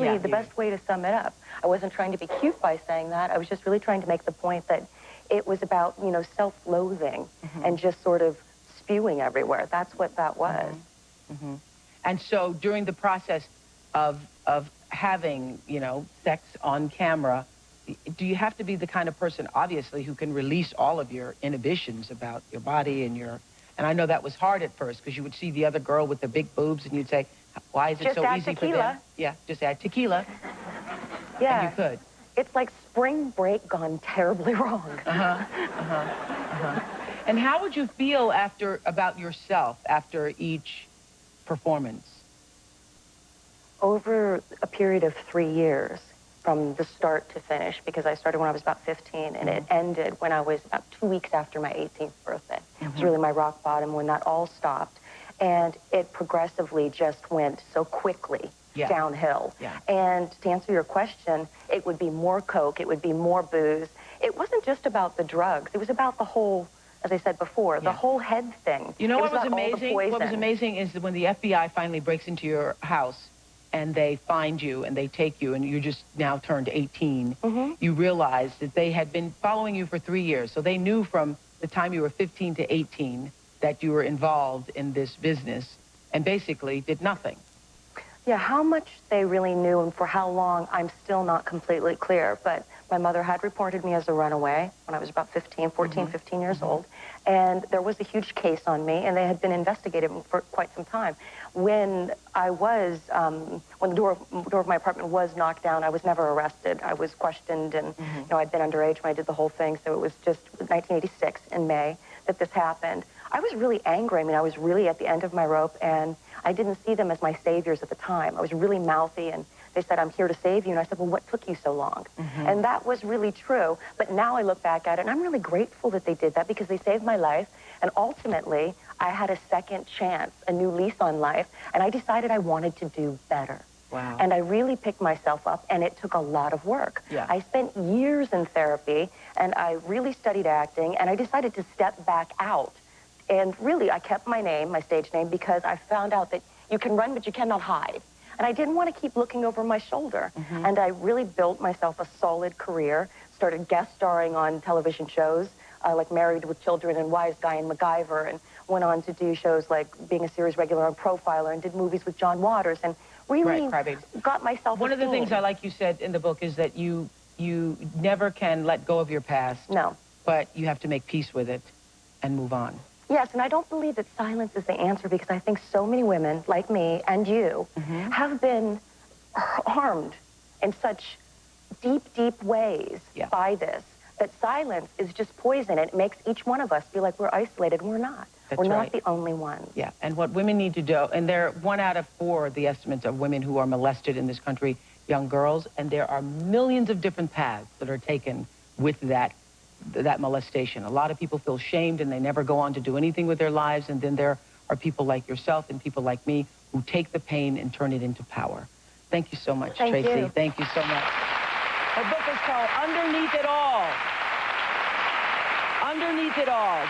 really the best way to sum it up. I wasn't trying to be cute by saying that. I was just really trying to make the point that it was about, you know, self-loathing and just sort of spewing everywhere. That's what that was. And so during the process of having, you know, sex on camera, do you have to be the kind of person, obviously, who can release all of your inhibitions about your body and your... And I know that was hard at first, because you would see the other girl with the big boobs, and you'd say, why is it just so easy tequila. for them? Yeah, just add tequila. Yeah. And you could. It's like spring break gone terribly wrong. And how would you feel about yourself after each performance? Over a period of 3 years, from the start to finish, because I started when I was about 15, and it ended when I was about 2 weeks after my 18th birthday. It was really my rock bottom when that all stopped. And it progressively just went so quickly downhill. And to answer your question, it would be more coke, it would be more booze. It wasn't just about the drugs, it was about the whole, as I said before, the whole head thing. You know what was amazing? What was amazing is that when the FBI finally breaks into your house and they find you and they take you, and you just now turned 18, you realize that they had been following you for 3 years. So they knew from the time you were 15 to 18 that you were involved in this business and basically did nothing. Yeah, how much they really knew and for how long, I'm still not completely clear. But my mother had reported me as a runaway when I was about 15 years old. And there was a huge case on me, and they had been investigating for quite some time. When I was, when the door of my apartment was knocked down, I was never arrested. I was questioned, and you know, I'd been underage when I did the whole thing, so it was just 1986 in May that this happened. I was really angry. I mean, I was really at the end of my rope, and I didn't see them as my saviors at the time. I was really mouthy, and they said, I'm here to save you. And I said, well, what took you so long? And that was really true. But now I look back at it, and I'm really grateful that they did that, because they saved my life. And ultimately, I had a second chance, a new lease on life, and I decided I wanted to do better. Wow. And I really picked myself up, and it took a lot of work. I spent years in therapy, and I really studied acting, and I decided to step back out. And really, I kept my name, my stage name, because I found out that you can run, but you cannot hide. And I didn't want to keep looking over my shoulder. And I really built myself a solid career, started guest starring on television shows, like Married with Children and Wise Guy and MacGyver, and went on to do shows like being a series regular on Profiler, and did movies with John Waters, and really got myself One of the things I like you said in the book is that you never can let go of your past. No. But you have to make peace with it and move on. Yes, and I don't believe that silence is the answer, because I think so many women, like me and you, have been harmed in such deep, deep ways by this, that silence is just poison. It makes each one of us feel like we're isolated, and we're not. We're not the only ones. Yeah, and what women need to do, and they're 1 out of 4, the estimates of women who are molested in this country, young girls, and there are millions of different paths that are taken with that molestation. A lot of people feel shamed, and they never go on to do anything with their lives, and then there are people like yourself and people like me who take the pain and turn it into power. Thank you so much, Traci. Thank you so much. Her book is called Underneath It All. Underneath It All.